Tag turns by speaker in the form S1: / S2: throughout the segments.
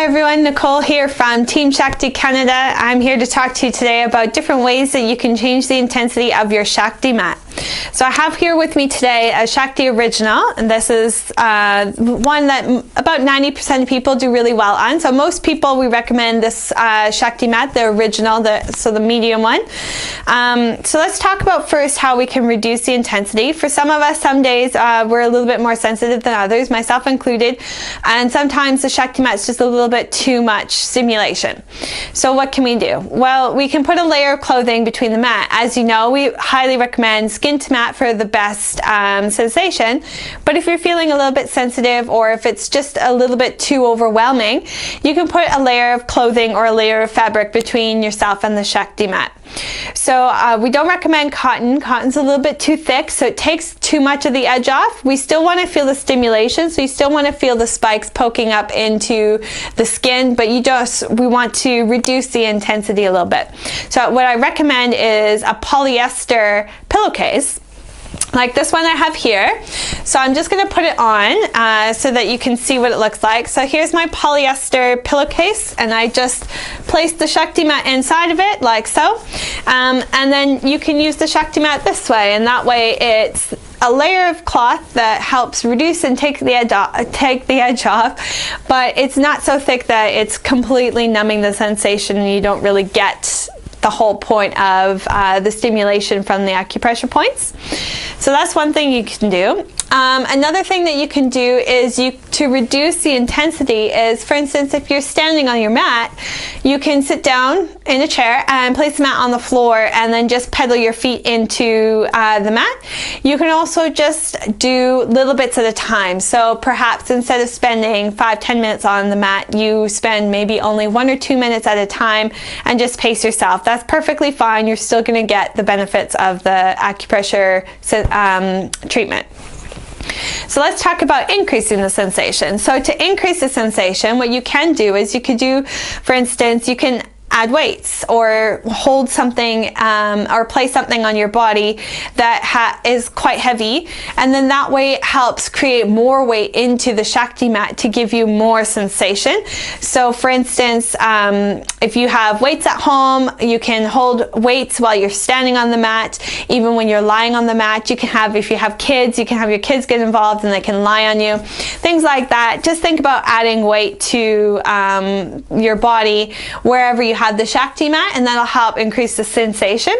S1: everyone, Nicole here from Team Shakti Canada. I'm here to talk to you today about different ways that you can change the intensity of your Shakti mat. So I have here with me today a Shakti Original, and this is one that about 90% of people do really well on. So most people, we recommend this Shakti mat, the original, the medium one. So let's talk about first how we can reduce the intensity. For some of us, some days we're a little bit more sensitive than others, myself included, and sometimes the Shakti mat is just a little bit too much stimulation. So what can we do? Well, we can put a layer of clothing between the mat. As you know, we highly recommend skin to mat for the best sensation, but if you're feeling a little bit sensitive or if it's just a little bit too overwhelming, you can put a layer of clothing or a layer of fabric between yourself and the Shakti mat. So we don't recommend cotton. Cotton's a little bit too thick, so it takes too much of the edge off. We still want to feel the stimulation, so you still want to feel the spikes poking up into the skin, but we want to reduce the intensity a little bit. So what I recommend is a polyester pillowcase, like this one I have here. So I'm just going to put it on so that you can see what it looks like. So here's my polyester pillowcase, and I just placed the Shakti mat inside of it like so. And then you can use the Shakti mat this way, and that way it's a layer of cloth that helps reduce and take the edge off, but it's not so thick that it's completely numbing the sensation and you don't really get the whole point of the stimulation from the acupressure points. So that's one thing you can do. Another thing that you can do is to reduce the intensity is, for instance, if you're standing on your mat, you can sit down in a chair and place the mat on the floor and then just pedal your feet into the mat. You can also just do little bits at a time. So perhaps instead of spending 5-10 minutes on the mat, you spend maybe only 1 or 2 minutes at a time and just pace yourself. That's perfectly fine. You're still going to get the benefits of the acupressure treatment. So let's talk about increasing the sensation. So to increase the sensation, what you can do is you could do, for instance, you can add weights or hold something or place something on your body that is quite heavy, and then that way it helps create more weight into the Shakti mat to give you more sensation. So for instance, if you have weights at home, you can hold weights while you're standing on the mat. Even when you're lying on the mat, you can have, if you have kids, you can have your kids get involved and they can lie on you, things like that. Just think about adding weight to your body wherever you have the Shakti mat, and that'll help increase the sensation.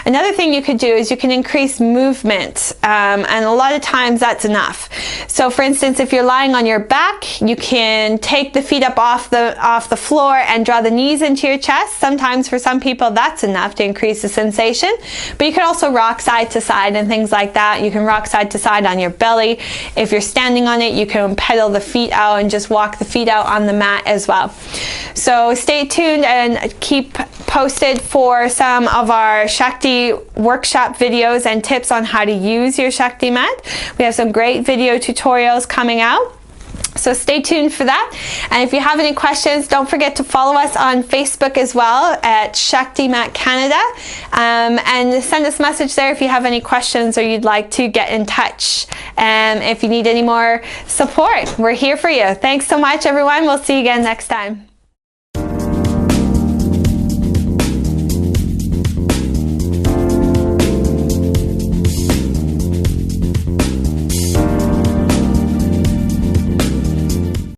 S1: Another thing you could do is you can increase movement, and a lot of times that's enough. So for instance, if you're lying on your back, you can take the feet up off the floor and draw the knees into your chest. Sometimes for some people that's enough to increase the sensation, but you can also rock side to side and things like that. You can rock side to side on your belly. If you're standing on it, you can pedal the feet out and just walk the feet out on the mat as well. So stay tuned and keep posted for some of our Shakti workshop videos and tips on how to use your Shakti mat. We have some great video tutorials coming out, so stay tuned for that. And if you have any questions, don't forget to follow us on Facebook as well at Shakti Mat Canada, and send us a message there if you have any questions or you'd like to get in touch. And if you need any more support, we're here for you. Thanks so much, everyone. We'll see you again next time.